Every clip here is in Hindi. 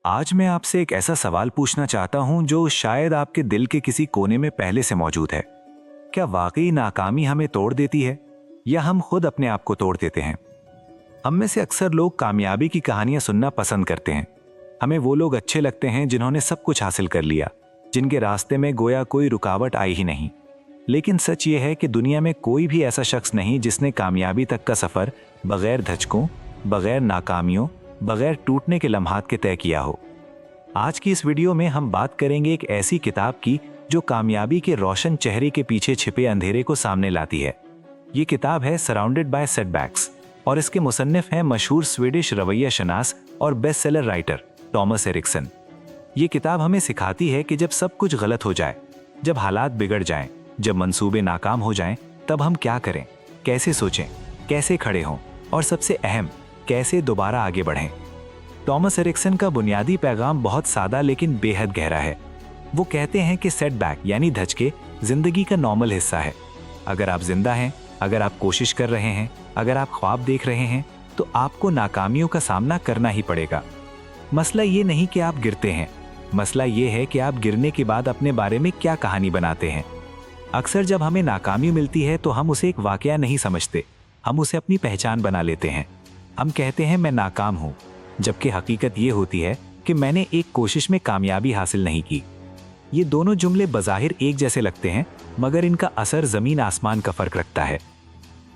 आज मैं आपसे एक ऐसा सवाल पूछना चाहता हूं जो शायद आपके दिल के किसी कोने में पहले से मौजूद है। क्या वाकई नाकामी हमें तोड़ देती है या हम खुद अपने आप को तोड़ देते हैं? हम में से अक्सर लोग कामयाबी की कहानियां सुनना पसंद करते हैं। हमें वो लोग अच्छे लगते हैं जिन्होंने सब कुछ हासिल कर लिया, जिनके रास्ते में गोया कोई रुकावट आई ही नहीं। लेकिन सच ये है कि दुनिया में कोई भी ऐसा शख्स नहीं जिसने कामयाबी तक का सफर बगैर धचकों, बगैर नाकामियों, बगैर टूटने के लम्हात के तय किया हो। आज की इस वीडियो में हम बात करेंगे एक ऐसी किताब की जो कामयाबी के रोशन चेहरे के पीछे छिपे अंधेरे को सामने लाती है। ये किताब है सराउंडेड बाय सेटबैक्स और इसके मुसन्निफ हैं मशहूर स्वीडिश रवैया शनास और best seller writer Tomas Eriksson. ये किताब हमें सिखाती है कि जब सब कुछ गलत हो जाए, जब हालात बिगड़ जाएं, जब मंसूबे नाकाम हो जाएं, तब हम क्या करें, कैसे सोचें, कैसे खड़े हों और सबसे अहम, कैसे दोबारा आगे बढ़ें। टॉमस एरिक्सन का बुनियादी पैगाम बहुत सादा लेकिन बेहद गहरा है। वो कहते हैं कि सेटबैक यानी धचके जिंदगी का नॉर्मल हिस्सा है। अगर आप जिंदा हैं, अगर आप कोशिश कर रहे हैं, अगर आप ख्वाब देख रहे हैं, तो आपको नाकामियों का सामना करना ही पड़ेगा। मसला ये नहीं कि आप गिरते हैं, मसला ये है कि आप गिरने के बाद अपने बारे में क्या कहानी बनाते हैं। अक्सर जब हमें नाकामी मिलती है तो हम उसे एक वाकया नहीं समझते, हम उसे अपनी पहचान बना लेते हैं। हम कहते हैं मैं नाकाम हूं, जबकि हकीकत ये होती है कि मैंने एक कोशिश में कामयाबी हासिल नहीं की। ये दोनों जुमले बज़ाहिर एक जैसे लगते हैं, मगर इनका असर ज़मीन आसमान का फ़र्क रखता है।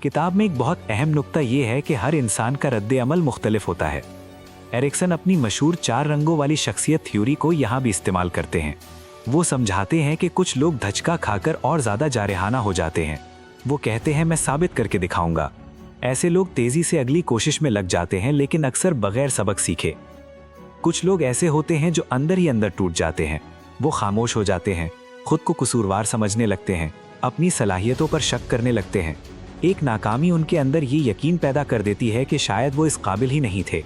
किताब में एक बहुत अहम नुक्ता ये है कि हर इंसान का रद्द अमल मुख्तलिफ होता है। एरिक्सन अपनी मशहूर 4 रंगों वाली शख्सियत थ्योरी को यहाँ भी इस्तेमाल करते हैं। वो समझाते हैं कि कुछ लोग धचका खाकर और ज़्यादा जारहाना हो जाते हैं। वो कहते हैं मैं साबित करके दिखाऊंगा। ऐसे लोग तेजी से अगली कोशिश में लग जाते हैं, लेकिन अक्सर बगैर सबक सीखे। कुछ लोग ऐसे होते हैं जो अंदर ही अंदर टूट जाते हैं। वो खामोश हो जाते हैं, खुद को कसूरवार समझने लगते हैं, अपनी सलाहियतों पर शक करने लगते हैं। एक नाकामी उनके अंदर ये यकीन पैदा कर देती है कि शायद वो इस काबिल ही नहीं थे।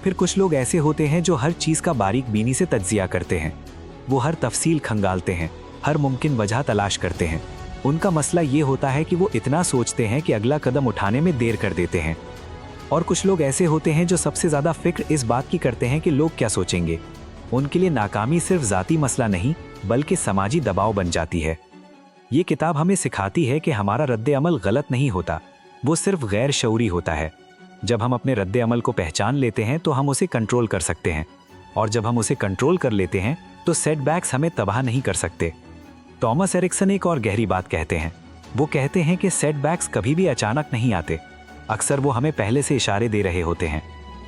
फिर कुछ लोग ऐसे होते हैं जो हर चीज़ का बारीक बीनी से तज्जिया करते हैं। वो हर तफसील खंगालते हैं, हर मुमकिन वजह तलाश करते हैं। उनका मसला ये होता है कि वो इतना सोचते हैं कि अगला कदम उठाने में देर कर देते हैं। और कुछ लोग ऐसे होते हैं जो सबसे ज़्यादा फिक्र इस बात की करते हैं कि लोग क्या सोचेंगे। उनके लिए नाकामी सिर्फ ज़ाती मसला नहीं, बल्कि समाजी दबाव बन जाती है। ये किताब हमें सिखाती है कि हमारा रद्द अमल गलत नहीं होता, वो सिर्फ गैर शऊरी होता है। जब हम अपने रद्द अमल को पहचान लेते हैं तो हम उसे कंट्रोल कर सकते हैं, और जब हम उसे कंट्रोल कर लेते हैं तो सेटबैक्स हमें तबाह नहीं कर सकते। टॉमस एरिक्सन एक और गहरी बात कहते हैं। वो कहते हैं कि सेटबैक्स कभी भी अचानक नहीं आते, अक्सर वो हमें पहले से इशारे दे रहे होते हैं।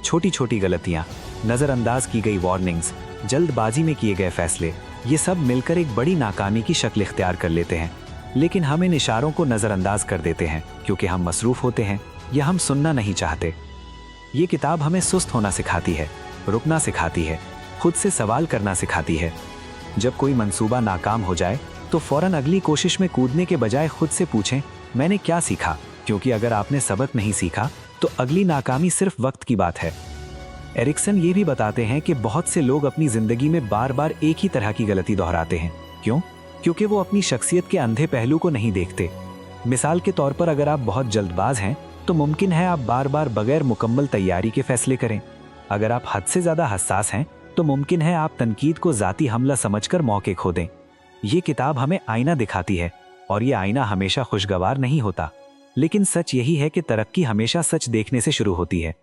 छोटी छोटी गलतियाँ, नज़रअंदाज की गई वार्निंग्स, जल्दबाजी में किए गए फैसले, ये सब मिलकर एक बड़ी नाकामी की शक्ल इख्तियार कर लेते हैं। लेकिन हम इन इशारों को नज़रअंदाज कर देते हैं क्योंकि हम मसरूफ़ होते हैं या हम सुनना नहीं चाहते। ये किताब हमें सुस्त होना सिखाती है, रुकना सिखाती है, खुद से सवाल करना सिखाती है। जब कोई मंसूबा नाकाम हो जाए तो फ़ौरन अगली कोशिश में कूदने के बजाय खुद से पूछें मैंने क्या सीखा, क्योंकि अगर आपने सबक नहीं सीखा तो अगली नाकामी सिर्फ वक्त की बात है। एरिक्सन ये भी बताते हैं कि बहुत से लोग अपनी ज़िंदगी में बार बार एक ही तरह की गलती दोहराते हैं। क्यों? क्योंकि वो अपनी शख्सियत के अंधे पहलू को नहीं देखते। मिसाल के तौर पर अगर आप बहुत जल्दबाज हैं तो मुमकिन है आप बार बार बगैर मुकम्मल तैयारी के फैसले करें। अगर आप हद से ज़्यादा हसास हैं तो मुमकिन है आप तनकीद को ज़ाती हमला समझकर मौके खो दें। ये किताब हमें आईना दिखाती है, और ये आईना हमेशा खुशगवार नहीं होता, लेकिन सच यही है कि तरक्की हमेशा सच देखने से शुरू होती है।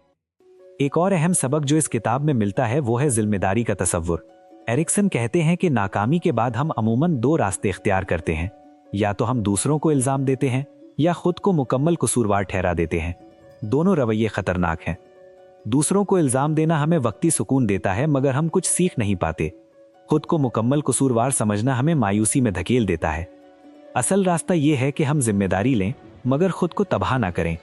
एक और अहम सबक जो इस किताब में मिलता है वो है जिम्मेदारी का तसव्वुर। एरिक्सन कहते हैं कि नाकामी के बाद हम अमूमन 2 रास्ते इख्तियार करते हैं, या तो हम दूसरों को इल्ज़ाम देते हैं या खुद को मुकम्मल कसूरवार ठहरा देते हैं। दोनों रवैये ख़तरनाक हैं। दूसरों को इल्ज़ाम देना हमें वक्ती सुकून देता है, मगर हम कुछ सीख नहीं पाते। खुद को मुकम्मल कसूरवार समझना हमें मायूसी में धकेल देता है। असल रास्ता यह है कि हम जिम्मेदारी लें, मगर खुद को तबाह ना करें।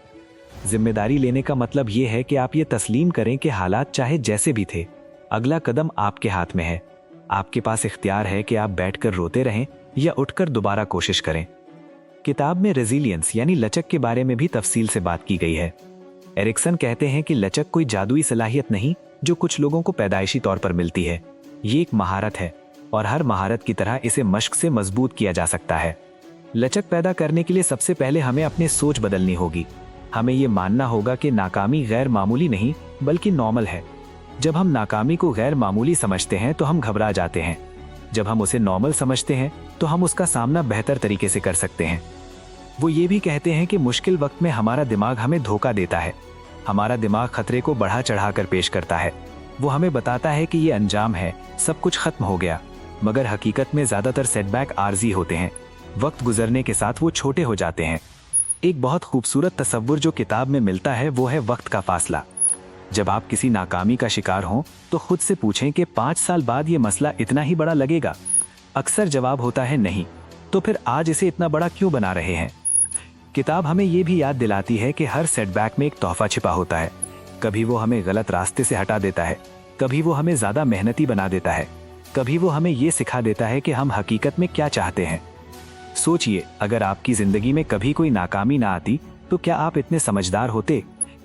जिम्मेदारी लेने का मतलब यह है कि आप ये तस्लीम करें कि हालात चाहे जैसे भी थे, अगला कदम आपके हाथ में है। आपके पास इख्तियार है कि आप बैठकर रोते रहें या उठकर दोबारा कोशिश करें। किताब में रेजिलियंस यानी लचक के बारे में भी तफसील से बात की गई है। एरिक्सन कहते हैं कि लचक कोई जादुई सलाहियत नहीं जो कुछ लोगों को पैदाइशी तौर पर मिलती है। ये एक महारत है, और हर महारत की तरह इसे मश्क से मजबूत किया जा सकता है। लचक पैदा करने के लिए सबसे पहले हमें अपनी सोच बदलनी होगी। हमें ये मानना होगा कि नाकामी गैर मामूली नहीं बल्कि नॉर्मल है। जब हम नाकामी को गैर मामूली समझते हैं तो हम घबरा जाते हैं। जब हम उसे नॉर्मल समझते हैं तो हम उसका सामना बेहतर तरीके से कर सकते हैं। वो ये भी कहते हैं कि मुश्किल वक्त में हमारा दिमाग हमें धोखा देता है। हमारा दिमाग खतरे को बढ़ा चढ़ाकर पेश करता है। वो हमें बताता है कि ये अंजाम है, सब कुछ खत्म हो गया, मगर हकीकत में ज्यादातर सेटबैक आर्जी होते हैं। वक्त गुजरने के साथ वो छोटे हो जाते हैं। एक बहुत खूबसूरत तस्वुर जो किताब में मिलता है वो है वक्त का फासला। जब आप किसी नाकामी का शिकार हों तो खुद से पूछें कि 5 साल बाद ये मसला इतना ही बड़ा लगेगा। अक्सर जवाब होता है नहीं। तो फिर आज इसे इतना बड़ा क्यों बना रहे हैं? किताब हमें ये भी याद दिलाती है कि हर सेटबैक में एक तोहफा छिपा होता है। कभी वो हमें गलत रास्ते से हटा देता है, कभी वो हमें ज्यादा मेहनती बना देता है, कभी वो हमें ये सिखा देता है कि हम हकीकत में क्या चाहते हैं। सोचिए, अगर आपकी जिंदगी में कभी कोई नाकामी ना आती तो क्या आप इतने समझदार होते?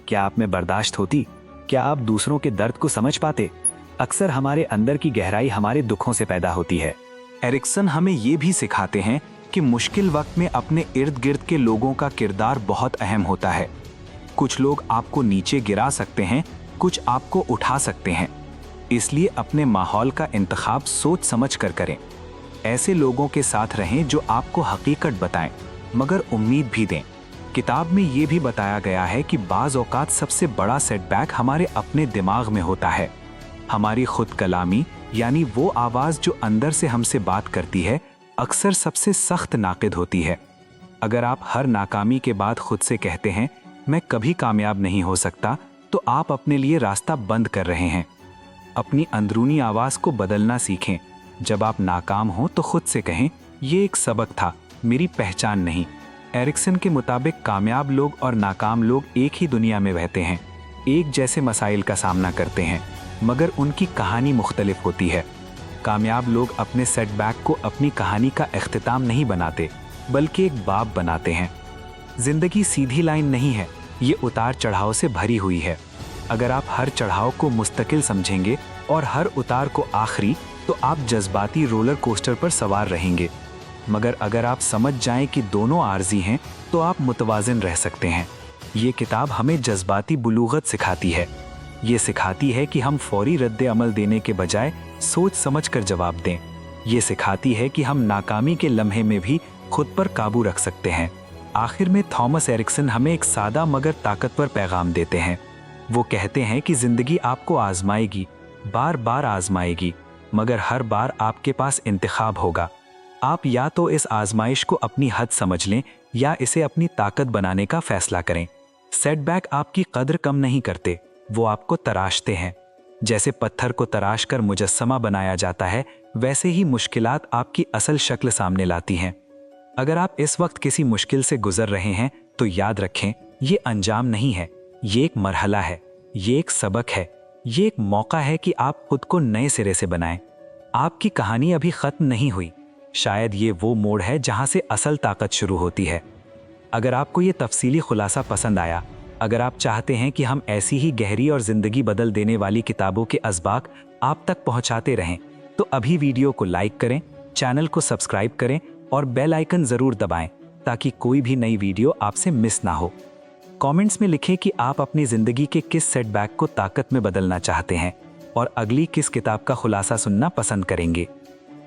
क्या आप में बर्दाश्त होती? क्या आप दूसरों के दर्द को समझ पाते? अक्सर हमारे अंदर की गहराई हमारे दुखों से पैदा होती है। एरिक्सन हमें ये भी सिखाते हैं कि मुश्किल वक्त में अपने इर्द गिर्द के लोगों का किरदार बहुत अहम होता है। कुछ लोग आपको नीचे गिरा सकते हैं, कुछ आपको उठा सकते हैं। इसलिए अपने माहौल का इंतखाब सोच समझ कर करें। ऐसे लोगों के साथ रहें जो आपको हकीकत बताएं मगर उम्मीद भी दें। किताब में ये भी बताया गया है कि बाज़ औक़ात सबसे बड़ा सेटबैक हमारे अपने दिमाग में होता है। हमारी खुद कलामी यानी वो आवाज़ जो अंदर से हमसे बात करती है अक्सर सबसे सख्त नाक़िद होती है। अगर आप हर नाकामी के बाद खुद से कहते हैं मैं कभी कामयाब नहीं हो सकता, तो आप अपने लिए रास्ता बंद कर रहे हैं। अपनी अंदरूनी आवाज़ को बदलना सीखें। जब आप नाकाम हो तो खुद से कहें ये एक सबक था, मेरी पहचान नहीं। एरिक्सन के मुताबिक कामयाब लोग और नाकाम लोग एक ही दुनिया में रहते हैं, एक जैसे मसाइल का सामना करते हैं, मगर उनकी कहानी मुख्तलिफ होती है। कामयाब लोग अपने सेटबैक को अपनी कहानी का इख्तिताम नहीं बनाते, बल्कि एक बाब बनाते हैं। जिंदगी सीधी लाइन नहीं है, ये उतार चढ़ाव से भरी हुई है। अगर आप हर चढ़ाव को मुस्तकिल समझेंगे और हर उतार को आखिरी, तो आप जज्बाती रोलर कोस्टर पर सवार रहेंगे। मगर अगर आप समझ जाएं कि दोनों आर्जी हैं, तो आप मुतवाज़िन रह सकते हैं। ये किताब हमें जज्बाती बुलूगत सिखाती है। ये सिखाती है कि हम फौरी रद्द अमल देने के बजाय सोच समझ कर जवाब दें। ये सिखाती है कि हम नाकामी के लम्हे में भी खुद पर काबू रख सकते हैं। आखिर में थॉमस एरिक्सन हमें एक सादा मगर ताकतवर पैगाम देते हैं। वो कहते हैं कि जिंदगी आपको आजमाएगी, बार बार आजमाएगी, मगर हर बार आपके पास इंतखाब होगा। आप या तो इस आजमाइश को अपनी हद समझ लें या इसे अपनी ताकत बनाने का फैसला करें। सेटबैक आपकी कद्र कम नहीं करते, वो आपको तराशते हैं। जैसे पत्थर को तराश कर मुजस्समा बनाया जाता है, वैसे ही मुश्किलात आपकी असल शक्ल सामने लाती हैं। अगर आप इस वक्त किसी मुश्किल से गुजर रहे हैं तो याद रखें, ये अंजाम नहीं है, ये एक मरहला है, ये एक सबक है, ये एक मौका है कि आप खुद को नए सिरे से बनाएं। आपकी कहानी अभी खत्म नहीं हुई, शायद ये वो मोड़ है जहां से असल ताकत शुरू होती है। अगर आपको ये तफसीली खुलासा पसंद आया, अगर आप चाहते हैं कि हम ऐसी ही गहरी और ज़िंदगी बदल देने वाली किताबों के असबाक आप तक पहुंचाते रहें, तो अभी वीडियो को लाइक करें, चैनल को सब्सक्राइब करें और बेल आइकन ज़रूर दबाएं ताकि कोई भी नई वीडियो आपसे मिस ना हो। कमेंट्स में लिखें कि आप अपनी ज़िंदगी के किस सेटबैक को ताकत में बदलना चाहते हैं और अगली किस किताब का खुलासा सुनना पसंद करेंगे।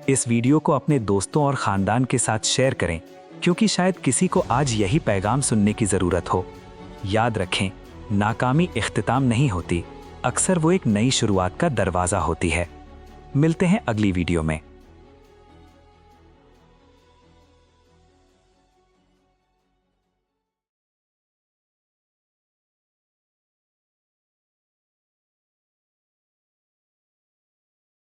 इस वीडियो को अपने दोस्तों और ख़ानदान के साथ शेयर करें, क्योंकि शायद किसी को आज यही पैगाम सुनने की ज़रूरत हो। याद रखें, नाकामी इख्तिताम नहीं होती, अक्सर वो एक नई शुरुआत का दरवाज़ा होती है। मिलते हैं अगली वीडियो में।